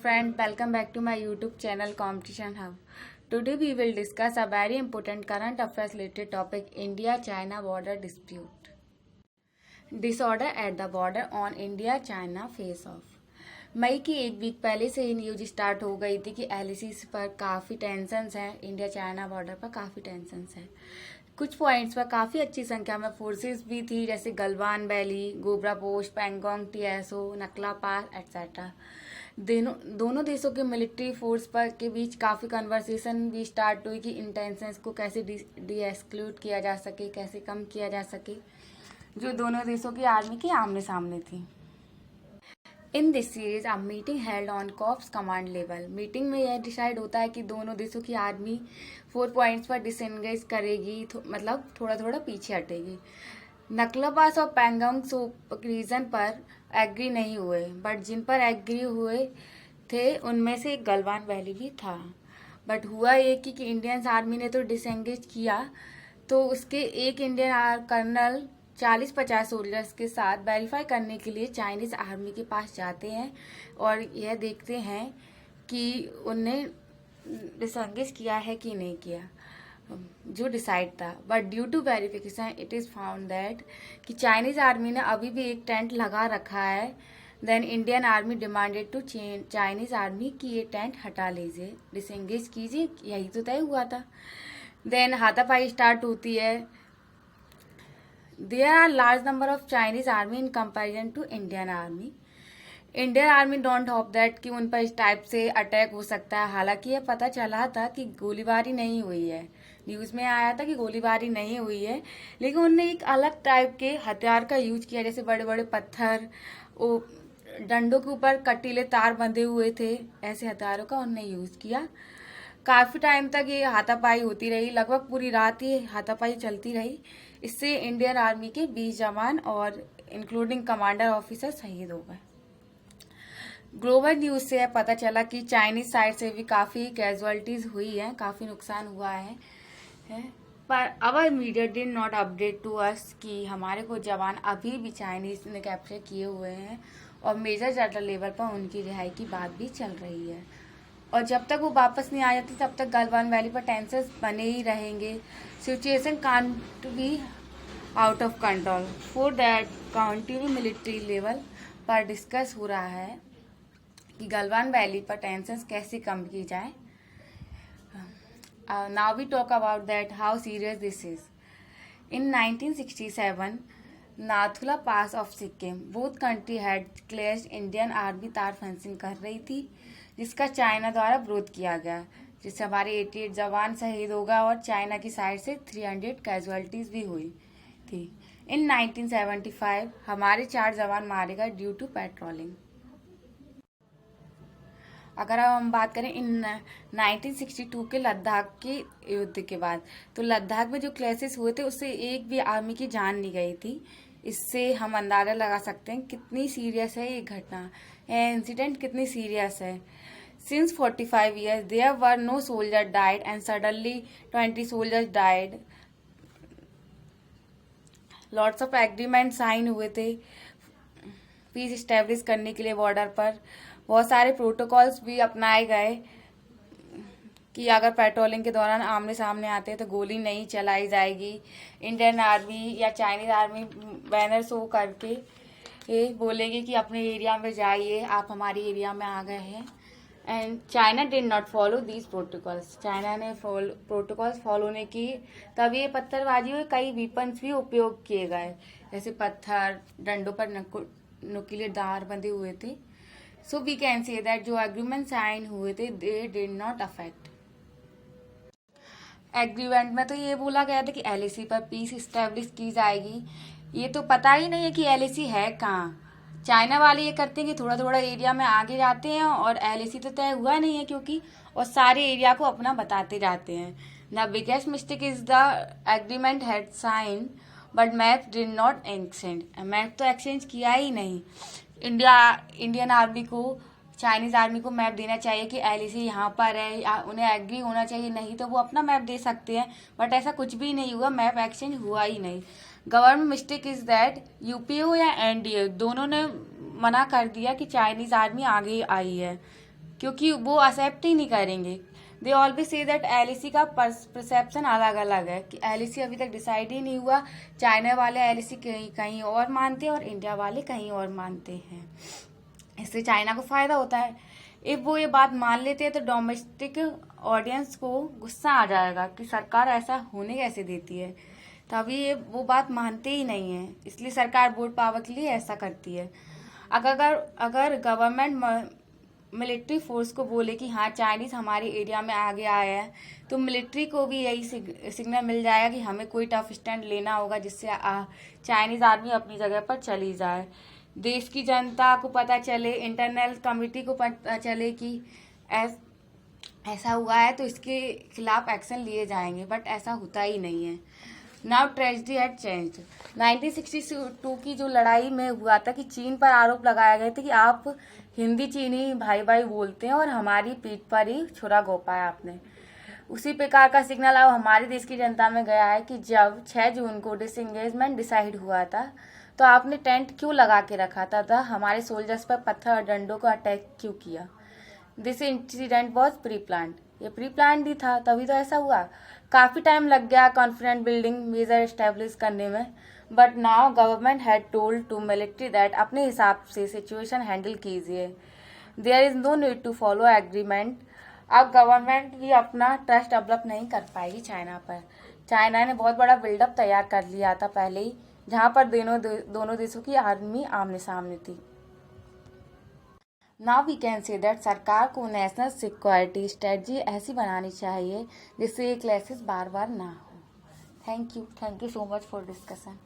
friend, welcome back to my YouTube channel Competition Hub. Today we will discuss a very important current affairs related topic, India-China border dispute. Disorder at the border on India-China face off. मई की एक week पहले से ही news start हो गई थी कि LAC पर काफ़ी टेंशन्स हैं, इंडिया चाइना बॉर्डर पर काफ़ी टेंशन्स हैं। कुछ पॉइंट्स पर काफ़ी अच्छी संख्या में फोर्सेस भी थी, जैसे गलवान वैली, गोबरा पोस्ट, पैंगोंग TSO, नकला पास एट्सेट्रा। दोनों देशों के मिलिट्री फोर्स पर के बीच काफ़ी कन्वर्सेशन भी स्टार्ट हुई कि इन टेंशन्स को कैसे डीएस्क्लूड किया जा सके, कैसे कम किया जा सके, जो दोनों देशों की आर्मी की आमने सामने थी। In this series a meeting held on corps command level. Meeting में यह डिसाइड होता है कि दोनों देशों की आर्मी 4 पॉइंट्स पर डिसएंगेज करेगी, मतलब थोड़ा थोड़ा पीछे हटेगी। नकला पास और पैंगोंग सो रीजन पर एग्री नहीं हुए, बट जिन पर एग्री हुए थे उनमें से एक गलवान वैली भी था। बट हुआ ये कि इंडियन आर्मी ने तो डिसएंगेज किया, तो उसके एक इंडियन कर्नल 40-50 सोल्जर्स के साथ वेरीफाई करने के लिए चाइनीज आर्मी के पास जाते हैं और यह देखते हैं कि उनने डिसएंगेज किया है कि नहीं किया, जो डिसाइड था। But due to verification it is found that कि चाइनीज आर्मी ने अभी भी एक टेंट लगा रखा है। Then Indian army demanded to Chinese army कि ये टेंट हटा लीजिए, डिसएंगेज कीजिए, यही तो तय हुआ था। देन हाथापाई स्टार्ट होती है। There are large number of Chinese army in comparison to Indian army. Indian army don't hope that कि उन पर इस टाइप से अटैक हो सकता है। हालांकि यह पता चला था कि गोलीबारी नहीं हुई है, न्यूज़ में आया था कि गोलीबारी नहीं हुई है, लेकिन उनने एक अलग टाइप के हथियार का यूज किया, जैसे बड़े बड़े पत्थर, वो डंडों के ऊपर कटीले तार बंधे हुए थे, ऐसे हथियारों का उनने यूज किया। काफ़ी टाइम तक ये हाथापाई होती रही, लगभग पूरी रात ये हाथापाई चलती रही। इससे इंडियन आर्मी के 20 जवान और इंक्लूडिंग कमांडर ऑफिसर शहीद हो गए। ग्लोबल न्यूज से पता चला कि चाइनीज साइड से भी काफ़ी कैजुअलिटीज हुई हैं, काफ़ी नुकसान हुआ है। पर our media did not update to us कि हमारे कुछ जवान अभी भी चाइनीज ने कैप्चर किए हुए हैं और मेजर जनरल लेवल पर उनकी रिहाई की बात भी चल रही है। और जब तक वो वापस नहीं आ जाती तब तक गलवान वैली पर टेंशन बने ही रहेंगे। Situation can't be out of control. For that county military level पर डिस्कस हो रहा है कि गलवान वैली पर टेंशन कैसे कम की जाए। Now we talk about that how serious this is. In 1967 Nathu La pass of Sikkim both country had clashed. Indian army तार फेंसिंग कर रही थी, जिसका चाइना द्वारा विरोध किया गया, जिससे हमारे 88 जवान शहीद हो गए और चाइना की साइड से 300 कैजुअलिटीज भी हुई थी। इन 1975 हमारे 4 जवान मारे गए ड्यू टू पेट्रोलिंग। अगर हम बात करें इन 1962 के लद्दाख के युद्ध के बाद, तो लद्दाख में जो क्लैशेस हुए थे उससे एक भी आर्मी की जान नहीं गई थी। इससे हम अंदाजा लगा सकते हैं कितनी सीरियस है ये घटना, ये इंसिडेंट कितनी सीरियस है। Since 45 years, there were no soldiers died and suddenly 20 soldiers died. Lots of agreements sign हुए थे पीस इस्टेब्लिश करने के लिए बॉर्डर पर। बहुत सारे प्रोटोकॉल्स भी अपनाए गए कि अगर पेट्रोलिंग के दौरान आमने सामने आते हैं तो गोली नहीं चलाई जाएगी। इंडियन आर्मी या चाइनीज आर्मी बैनर शो करके ये बोलेगी कि अपने एरिया में जाइए, आप हमारी एरिया में आ गए हैं। And China did not follow these protocols. China ने प्रोटोकॉल्स फॉलो नहीं की, तभी ये पत्थरबाजी हुई। कई वीपन्स भी उपयोग किए गए, जैसे पत्थर, डंडों पर नुकीले दार बंधे हुए थे। So we can say that जो एग्रीमेंट साइन हुए थे they did not affect. Agreement में तो ये बोला गया था कि एलएसी पर पीस इस्टेब्लिश की जाएगी। ये तो पता ही नहीं है कि एलएसी है कहाँ। चाइना वाले ये करते हैं कि थोड़ा थोड़ा एरिया में आगे जाते हैं और एलएसी तो तय हुआ नहीं है क्योंकि, और सारे एरिया को अपना बताते जाते हैं। The biggest mistake is the agreement had sign but map did not exchange. Map तो एक्सचेंज किया ही नहीं। इंडियन आर्मी को चाइनीज आर्मी को मैप देना चाहिए कि एलएसी यहाँ पर है, या उन्हें एग्री होना चाहिए, नहीं तो वो अपना मैप दे सकते हैं। बट ऐसा कुछ भी नहीं हुआ, मैप एक्सचेंज हुआ ही नहीं। Government mistake is that UPO या एनडीए दोनों ने मना कर दिया कि चाइनीज आर्मी आगे आई है। क्योंकि वो एक्सेप्ट ही नहीं करेंगे। They always say that LEC का परसेप्शन अलग अलग है कि एलईसी अभी तक डिसाइड ही नहीं हुआ। चाइना वाले एलईसी कहीं और मानते हैं और इंडिया वाले कहीं और मानते हैं। इससे चाइना को फायदा होता है। इफ वो ये बात मान लेते हैं तो डोमेस्टिक ऑडियंस को गुस्सा आ जाएगा कि सरकार ऐसा होने कैसे देती है, तभी ये वो बात मानते ही नहीं है। इसलिए सरकार वोट पावर के लिए ऐसा करती है। अगर गवर्नमेंट मिलिट्री फोर्स को बोले कि हाँ चाइनीज हमारे एरिया में आगे आया है, तो मिलिट्री को भी यही सिग्नल मिल जाएगा कि हमें कोई टफ स्टैंड लेना होगा जिससे चाइनीज आर्मी अपनी जगह पर चली जाए। देश की जनता को पता चले, इंटरनल कमिटी को पता चले कि ऐसा हुआ है तो इसके खिलाफ एक्शन लिए जाएंगे, बट ऐसा होता ही नहीं है। Now tragedy had changed. 1962 की जो लड़ाई में हुआ था कि चीन पर आरोप लगाया गया था कि आप हिंदी चीनी भाई भाई बोलते हैं और हमारी पीठ पर ही छुरा घोंपाया आपने। उसी प्रकार का सिग्नल अब हमारे देश की जनता में गया है कि जब 6 जून को डिसएंगेजमेंट डिसाइड हुआ था तो आपने टेंट क्यों लगा के रखा था हमारे सोल्जर्स पर पत्थर और डंडों को अटैक क्यों किया। This incident was pre plan. ये प्री प्लान ही था, तभी तो ऐसा हुआ। काफ़ी टाइम लग गया कॉन्फिडेंट बिल्डिंग मेजर एस्टेब्लिश करने में, but now government had told to military that अपने हिसाब से सिचुएशन हैंडल कीजिए, there is no need to follow agreement. अब गवर्नमेंट भी अपना ट्रस्ट डेवलप नहीं कर पाएगी चाइना पर। चाइना ने बहुत बड़ा बिल्डअप तैयार कर लिया था पहले ही, जहाँ पर दोनों देशों की आर्मी आमने सामने थी। Now we can say that सरकार को नेशनल सिक्योरिटी स्ट्रेटजी ऐसी बनानी चाहिए जिससे ये क्लैशेस बार बार ना हो। Thank you so much for discussion.